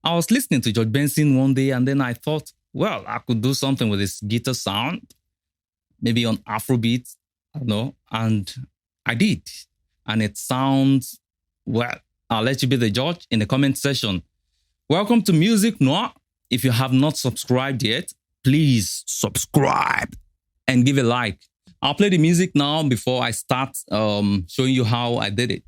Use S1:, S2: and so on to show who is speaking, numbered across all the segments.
S1: I was listening to George Benson one day, and then I thought, well, I could do something with this guitar sound, maybe on Afrobeat, I don't know, and I did. And it sounds, well, I'll let you be the judge in the comment section. Welcome to Music Noire. If you have not subscribed yet, please subscribe and give a like. I'll play the music now before I start showing you how I did it.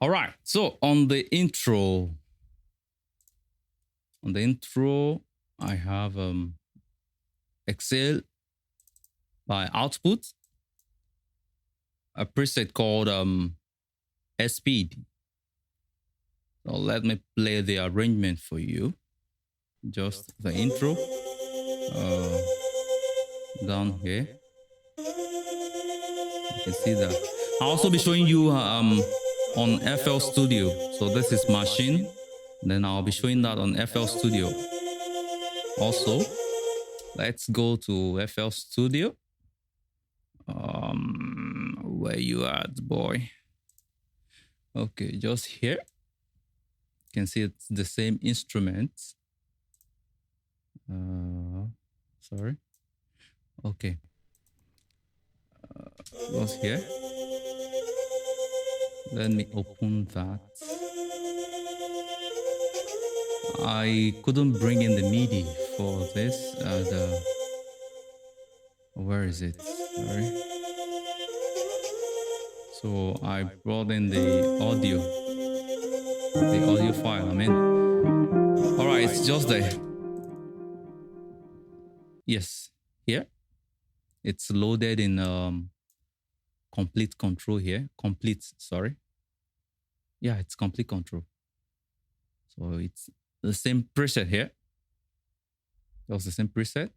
S1: All right, so on the intro, I have Excel by Output, a preset called Speed. So let me play the arrangement for you. Just the intro down here. You can see that. I'll also be showing you on FL Studio. So this is Maschine. Then I'll be showing that on FL Studio. Also, let's go to FL Studio. Where you at, boy? Okay, just here. You can see it's the same instrument. Sorry. Okay. Just here. Let me open that. I couldn't bring in the MIDI for this. Where is it? Sorry. So I brought in the audio file. I mean, all right, it's just there. Yes, here. It's loaded in complete control here. Sorry. Yeah, it's complete control. So it's the same preset here. That was the same preset.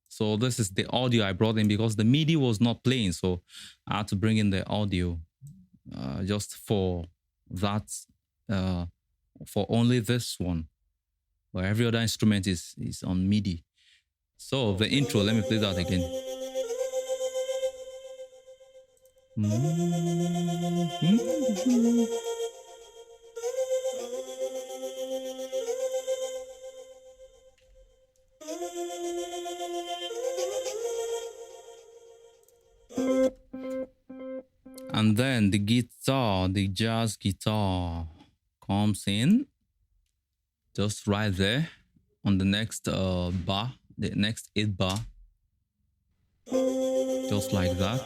S1: So this is the audio I brought in because the MIDI was not playing. So I had to bring in the audio just for that, for only this one. Where every other instrument is on MIDI. So the intro, let me play that again. And then the guitar, the jazz guitar comes in just right there on the next bar, the next 8 bar, just like that.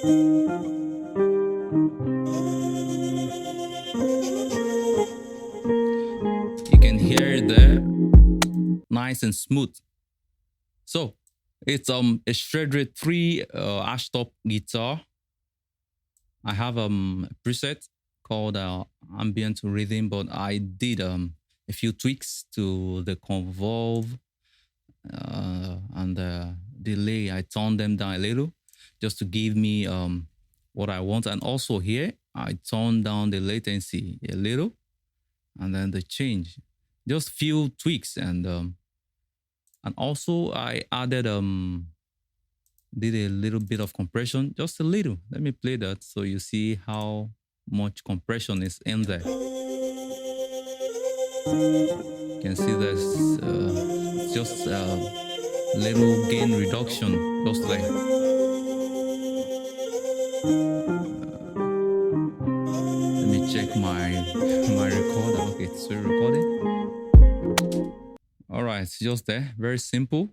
S1: You can hear it there, nice and smooth. So it's a shredded 3 ashtop guitar. I have a preset called ambient rhythm, but I did a few tweaks to the convolve and the delay. I turned them down a little just to give me what I want. And also here, I turned down the latency a little and then the change. Just few tweaks and also I added did a little bit of compression, just a little. Let me play that so you see how much compression is in there. You can see there's just a little gain reduction, just like. Let me check my recorder. Okay, it's still recording. All right, it's just there, very simple.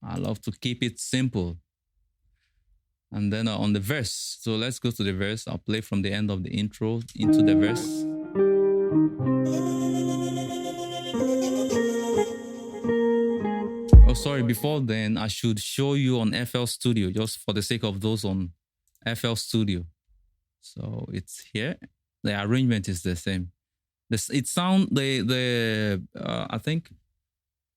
S1: I love to keep it simple. And then on the verse, so let's go to the verse. I'll play from the end of the intro into the verse. Oh, sorry, before then, I should show you on FL Studio, just for the sake of those on FL Studio. So it's here. The arrangement is the same. It sound I think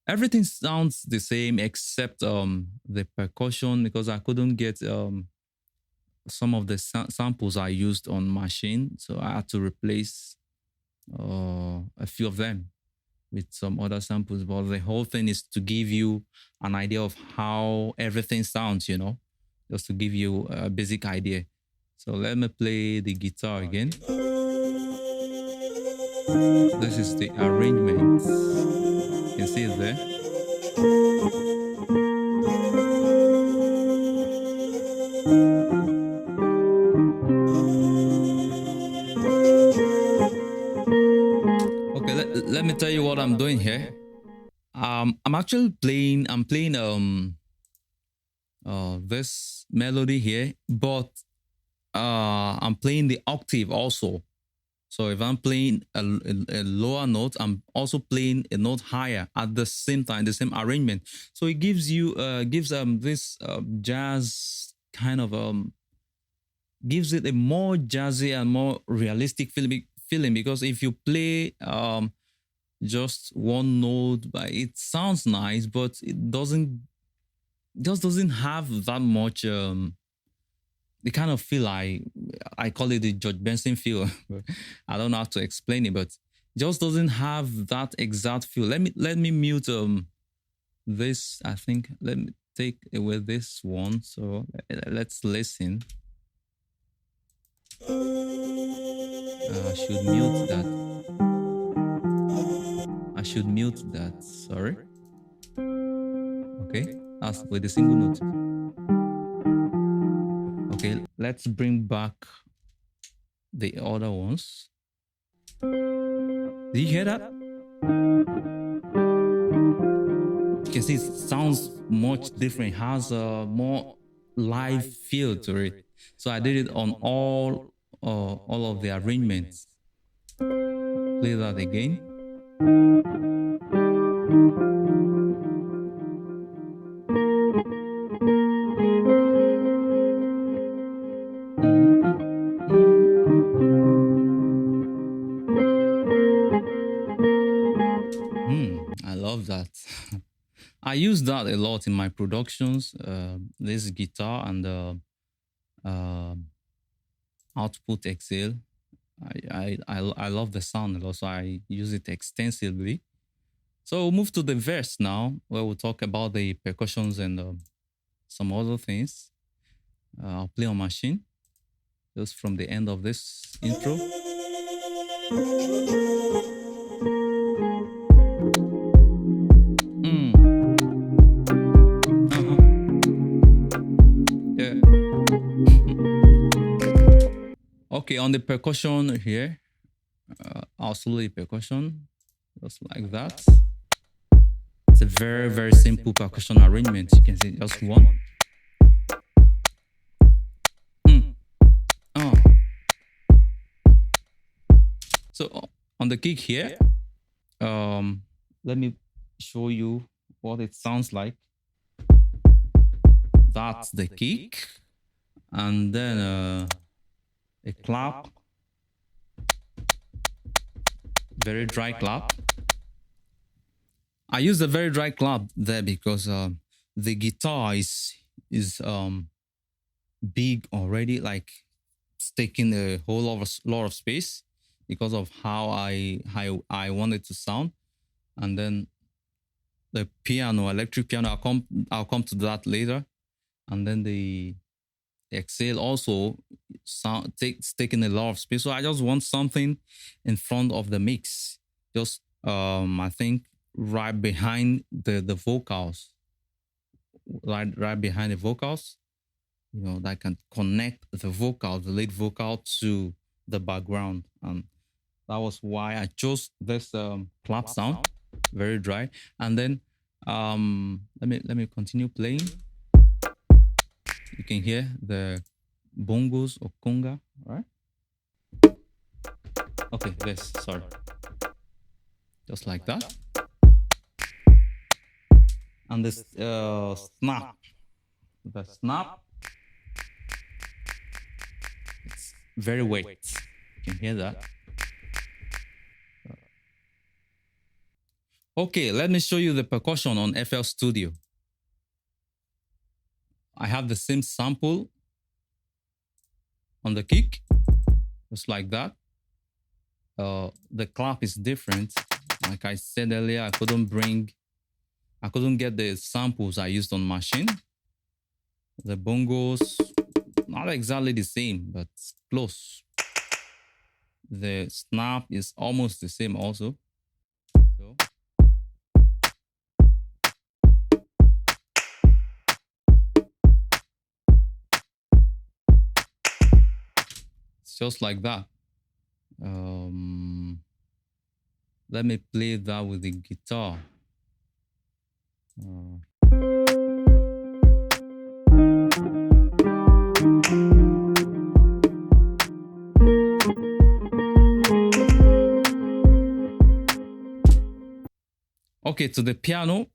S1: everything sounds the same except the percussion, because I couldn't get some of the samples I used on Maschine, so I had to replace a few of them with some other samples. But the whole thing is to give you an idea of how everything sounds, you know, just to give you a basic idea. So let me play the guitar again. This is the arrangement. You can see it there. Okay, let me tell you what I'm doing here. I'm actually playing. I'm playing this melody here, but I'm playing the octave also. So if I'm playing a lower note, I'm also playing a note higher at the same time, the same arrangement. So it gives you gives this jazz kind of gives it a more jazzy and more realistic feeling, because if you play just one note, but it sounds nice, but it doesn't have that much the kind of feel I call it the George Benson feel. I don't know how to explain it, but just doesn't have that exact feel. Let me mute this. I think let me take away this one. So let's listen. I should mute that. I should mute that. Sorry. Okay, that's with a single note. Okay, let's bring back the other ones. Do you hear that? You can see it sounds much different. It has a more live feel to it. So I did it on all of the arrangements. Play that again. I love that. I use that a lot in my productions. This guitar and output Excel. I love the sound a lot, so I use it extensively. So we'll move to the verse now, where we'll talk about the percussions and some other things. I'll play on Maschine, just from the end of this intro. Yeah. Okay, on the percussion here, I'll slowly percussion, just like that. It's a very, very simple percussion arrangement. You can see just one. So on the kick here, um, let me show you what it sounds like. That's the kick, and then a clap, very dry clap. I use a very dry clap there because the guitar is big already, like it's taking a whole lot of space because of how I want it to sound. And then the piano, electric piano, I'll come to that later. And then the exhale also it's taking a lot of space. So I just want something in front of the mix. Just I think right behind the vocals. Right behind the vocals, that can connect the vocal, the lead vocal to the background. And that was why I chose this clap sound, very dry. And then let me continue playing. You can hear the bongos or conga, right? Okay, this, sorry. Just like that. And this snap, the snap, it's very wet. You can hear that. Okay, let me show you the percussion on FL Studio. I have the same sample on the kick, just like that. The clap is different. Like I said earlier, I couldn't get the samples I used on Maschine. The bongos, not exactly the same, but close. The snap is almost the same also. So it's just like that. Let me play that with the guitar. Okay, to the piano.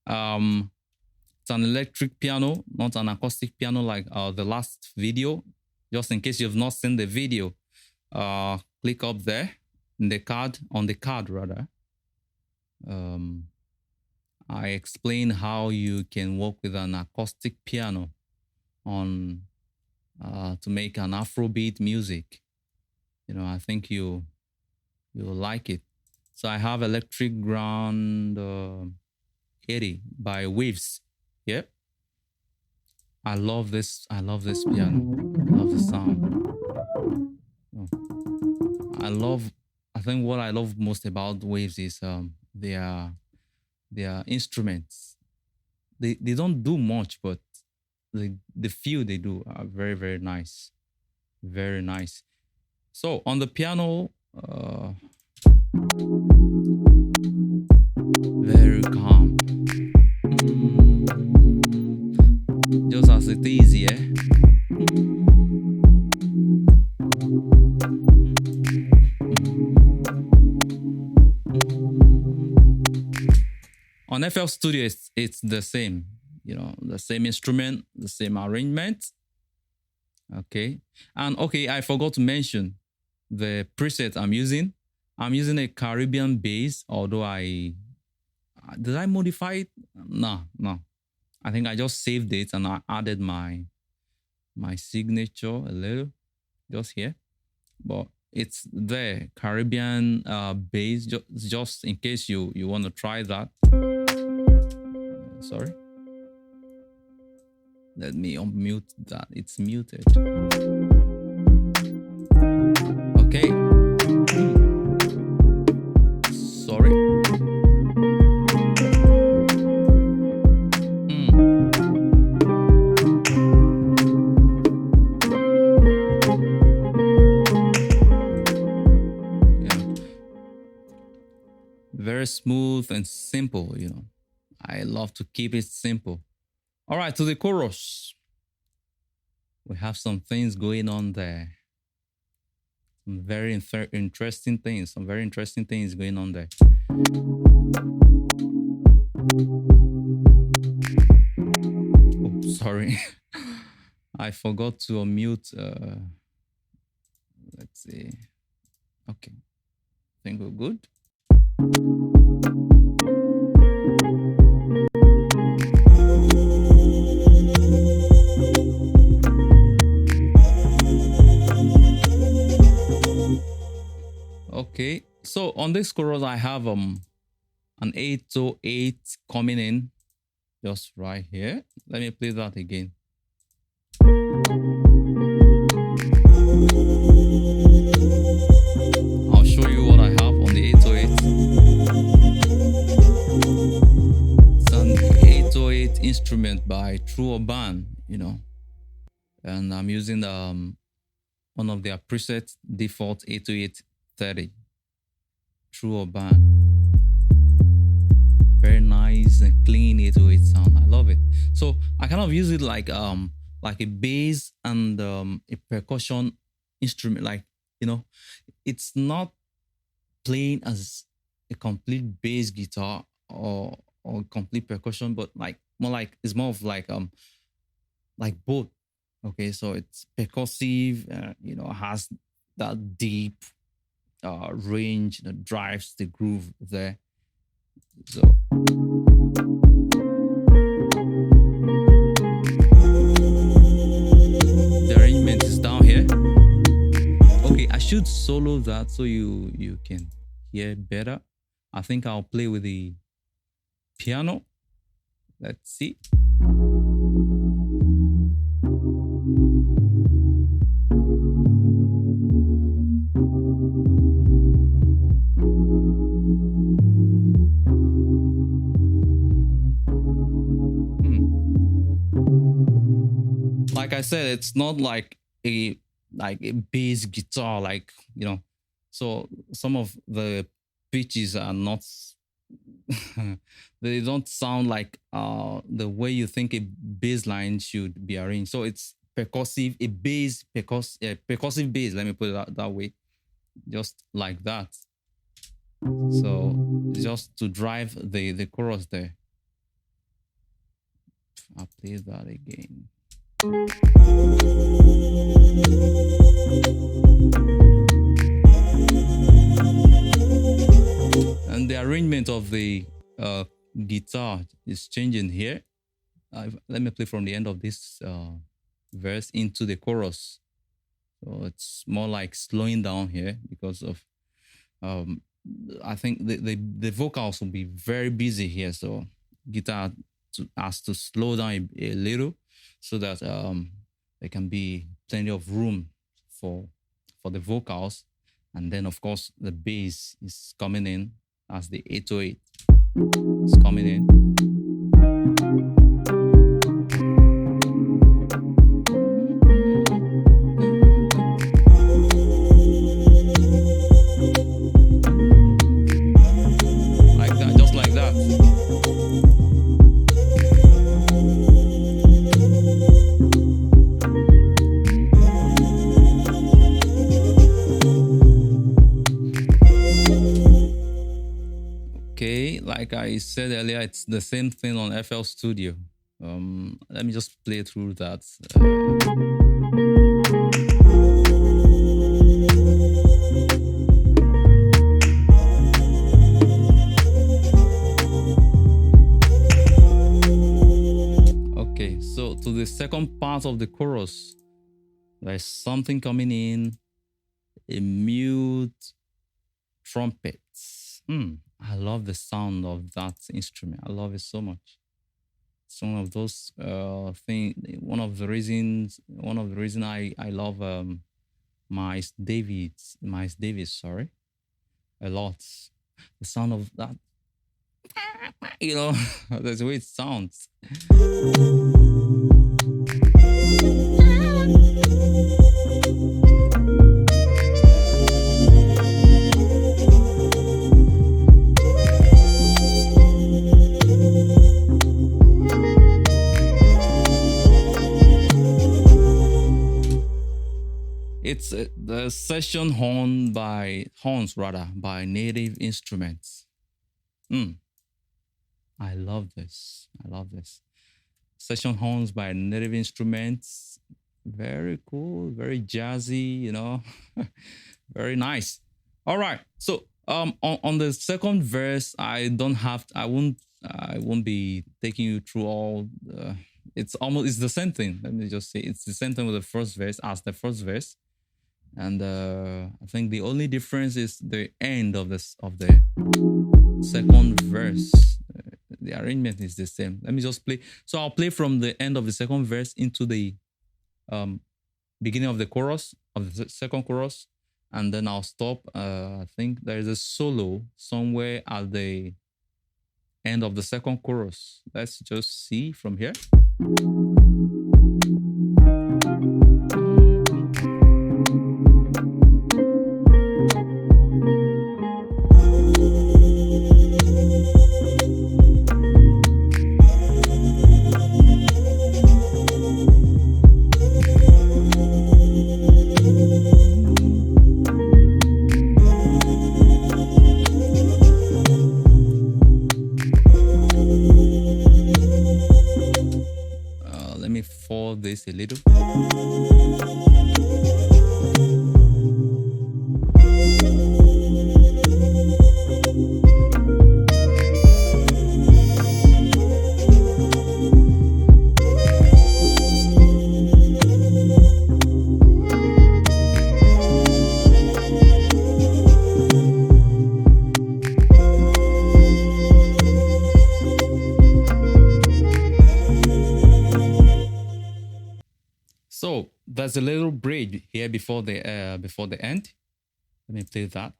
S1: It's an electric piano, not an acoustic piano like the last video. Just in case you've not seen the video, click up there in the card, on the card rather. I explain how you can work with an acoustic piano on to make an Afrobeat music. I think you'll like it. So I have Electric Ground 80 by Waves. Yep. I love this piano. I love the sound. I think what I love most about Waves is their instruments. They don't do much, but the few they do are very, very nice. Very nice. So on the piano, very calm. Just as it is, yeah. On FL Studio, it's the same, the same instrument, the same arrangement. Okay. And okay, I forgot to mention the preset I'm using. I'm using a Caribbean bass, although did I modify it? No. I think I just saved it and I added my signature a little, just here. But it's the Caribbean bass, just in case you want to try that. Sorry. Let me unmute that. It's muted. Okay. Sorry. Very smooth and simple, I love to keep it simple. All right, to the chorus. We have some things going on there. Some very interesting things. Some very interesting things going on there. Oh, sorry. I forgot to unmute. Let's see. Okay. I think we're good. Okay. So on this chorus, I have an 808 coming in just right here. Let me play that again. I'll show you what I have on the 808. It's an 808 instrument by Trumpets, and I'm using one of their presets, default 80830. Trumpets. Very nice and clean 808 sound. I love it. So I kind of use it like a bass and a percussion instrument. Like, it's not playing as a complete bass guitar or complete percussion, but it's more of like both. Okay, so it's percussive, has that deep range that drives the groove there. So the arrangement is down here. Okay, I should solo that so you can hear better. I think I'll play with the piano. Let's see. Like I said, it's not like a bass guitar, so some of the pitches are not they don't sound like the way you think a bass line should be arranged. So it's percussive, percussive bass, let me put it that way, just like that. So just to drive the chorus there. I'll play that again. And the arrangement of the guitar is changing here. Let me play from the end of this verse into the chorus. So it's more like slowing down here because of I think the vocals will be very busy here. So guitar has to slow down a little so that there can be plenty of room for the vocals. And then, of course, the bass is coming in as the 808 is coming in. Like that, just like that. Okay, like I said earlier, it's the same thing on FL Studio. Let me just play through that. Okay, so to the second part of the chorus, there's something coming in, a mute trumpets. I love the sound of that instrument. I love it so much. It's one of those things. One of the reasons I love Miles Davis, a lot. The sound of that, that's the way it sounds. It's the session horns rather by native instruments. I love this. I love this. Session horns by native instruments. Very cool, very jazzy, you know. Very nice. All right. So on the second verse, I won't be taking you through all it's the same thing. Let me just say it's the same thing with the first verse as the first verse. And I think the only difference is the end of the second verse. The arrangement is the same. Let me just play. So I'll play from the end of the second verse into the beginning of the chorus, of the second chorus, and then I'll stop. I think there's a solo somewhere at the end of the second chorus. Let's just see from here. Let me fold this a little. So there's a little bridge here before the end. Let me play that.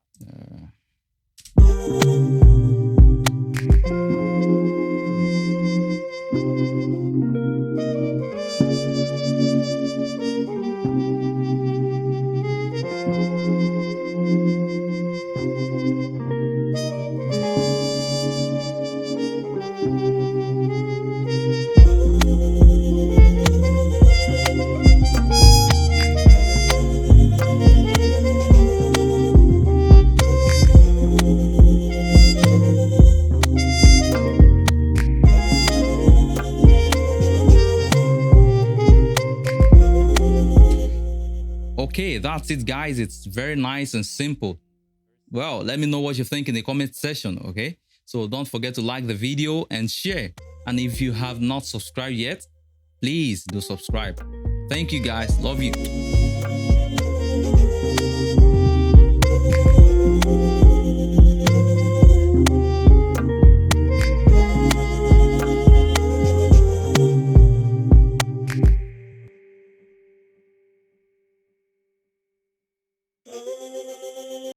S1: Okay, that's it, guys. It's very nice and simple. Well, let me know what you think in the comment section, okay? So don't forget to like the video and share. And if you have not subscribed yet, please do subscribe. Thank you, guys. Love you.